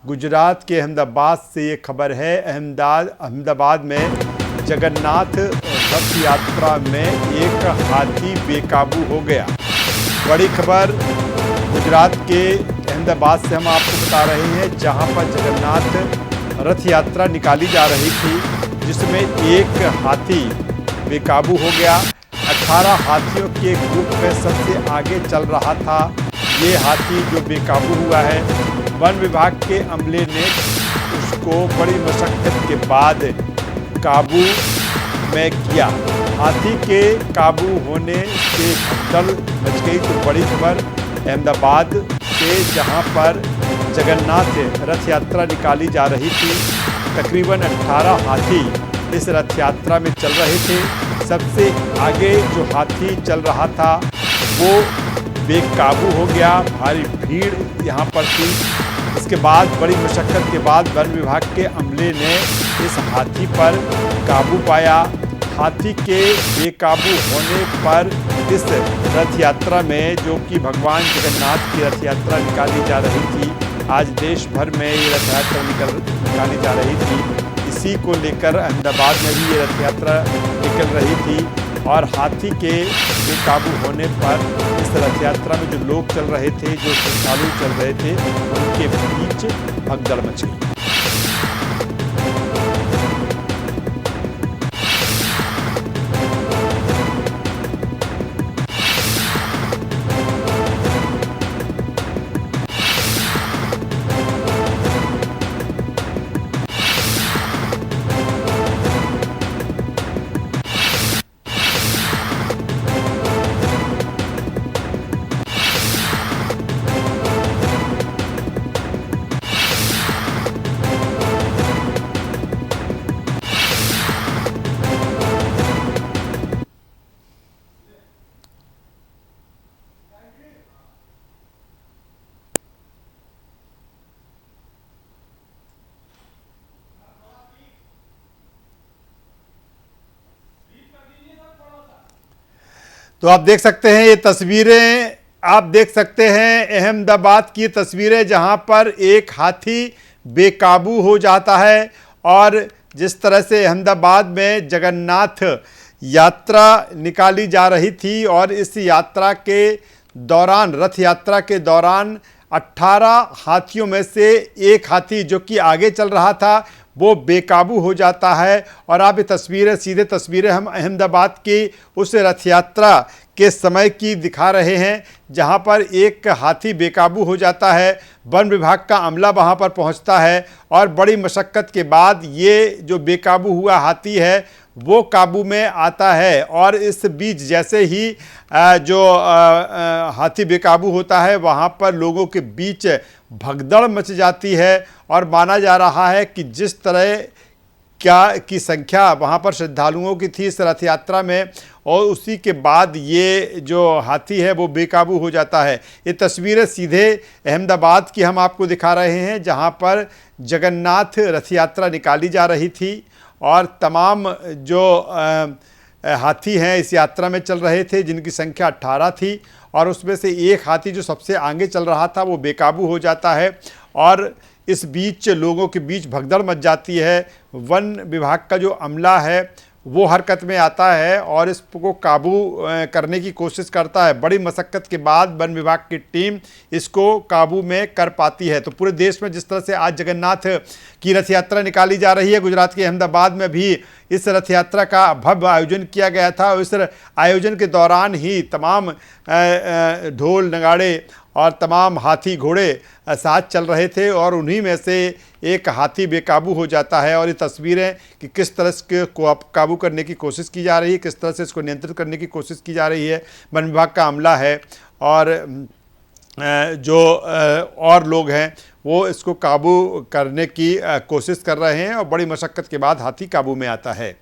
गुजरात के अहमदाबाद से ये खबर है। अहमदाबाद में जगन्नाथ रथ यात्रा में एक हाथी बेकाबू हो गया। बड़ी खबर गुजरात के अहमदाबाद से हम आपको बता रहे हैं, जहां पर जगन्नाथ रथ यात्रा निकाली जा रही थी, जिसमें एक हाथी बेकाबू हो गया। 18 हाथियों के ग्रुप में सबसे आगे चल रहा था ये हाथी जो बेकाबू हुआ है। वन विभाग के अमले ने उसको बड़ी मशक्कत के बाद काबू में किया। हाथी के काबू होने से भगदड़ मच गई। तो बड़ी खबर अहमदाबाद से, जहां पर जगन्नाथ रथ यात्रा निकाली जा रही थी, तकरीबन 18 हाथी इस रथ यात्रा में चल रहे थे। सबसे आगे जो हाथी चल रहा था वो बेकाबू हो गया। भारी भीड़ यहाँ पर थी। इसके बाद बड़ी मशक्कत के बाद वन विभाग के अमले ने इस हाथी पर काबू पाया। हाथी के बेकाबू होने पर इस रथ यात्रा में, जो कि भगवान जगन्नाथ की रथ यात्रा निकाली जा रही थी, आज देश भर में ये रथ यात्रा निकाली जा रही थी। इसी को लेकर अहमदाबाद में भी ये रथ यात्रा निकल रही थी और हाथी के बेकाबू होने पर इस रथ यात्रा में जो लोग चल रहे थे, जो श्रद्धालु चल रहे थे, उनके बीच भगदड़ मच गई। तो आप देख सकते हैं ये तस्वीरें, आप देख सकते हैं अहमदाबाद की तस्वीरें, जहां पर एक हाथी बेकाबू हो जाता है। और जिस तरह से अहमदाबाद में जगन्नाथ यात्रा निकाली जा रही थी और इस यात्रा के दौरान, रथ यात्रा के दौरान 18 हाथियों में से एक हाथी जो कि आगे चल रहा था वो बेकाबू हो जाता है। और आप ये तस्वीरें, सीधे तस्वीरें हम अहमदाबाद की उस रथ यात्रा के समय की दिखा रहे हैं, जहां पर एक हाथी बेकाबू हो जाता है। वन विभाग का अमला वहां पर पहुंचता है और बड़ी मशक्कत के बाद ये जो बेकाबू हुआ हाथी है वो काबू में आता है। और इस बीच जैसे ही जो हाथी बेकाबू होता है, वहाँ पर लोगों के बीच भगदड़ मच जाती है। और माना जा रहा है कि जिस तरह की संख्या वहाँ पर श्रद्धालुओं की थी इस रथ यात्रा में, और उसी के बाद ये जो हाथी है वो बेकाबू हो जाता है। ये तस्वीरें सीधे अहमदाबाद की हम आपको दिखा रहे हैं, जहाँ पर जगन्नाथ रथ यात्रा निकाली जा रही थी और तमाम जो हाथी हैं इस यात्रा में चल रहे थे, जिनकी संख्या 18 थी। और उसमें से एक हाथी जो सबसे आगे चल रहा था वो बेकाबू हो जाता है और इस बीच लोगों के बीच भगदड़ मच जाती है। वन विभाग का जो अमला है वो हरकत में आता है और इसको काबू करने की कोशिश करता है। बड़ी मशक्कत के बाद वन विभाग की टीम इसको काबू में कर पाती है। तो पूरे देश में जिस तरह से आज जगन्नाथ की रथ यात्रा निकाली जा रही है, गुजरात के अहमदाबाद में भी इस रथ यात्रा का भव्य आयोजन किया गया था। इस आयोजन के दौरान ही तमाम ढोल नगाड़े और तमाम हाथी घोड़े साथ चल रहे थे और उन्हीं में से एक हाथी बेकाबू हो जाता है। और ये तस्वीरें कि किस तरह से को काबू करने की कोशिश की जा रही है, किस तरह से इसको नियंत्रित करने की कोशिश की जा रही है। वन विभाग का अमला है और जो और लोग हैं वो इसको काबू करने की कोशिश कर रहे हैं और बड़ी मशक्कत के बाद हाथी काबू में आता है।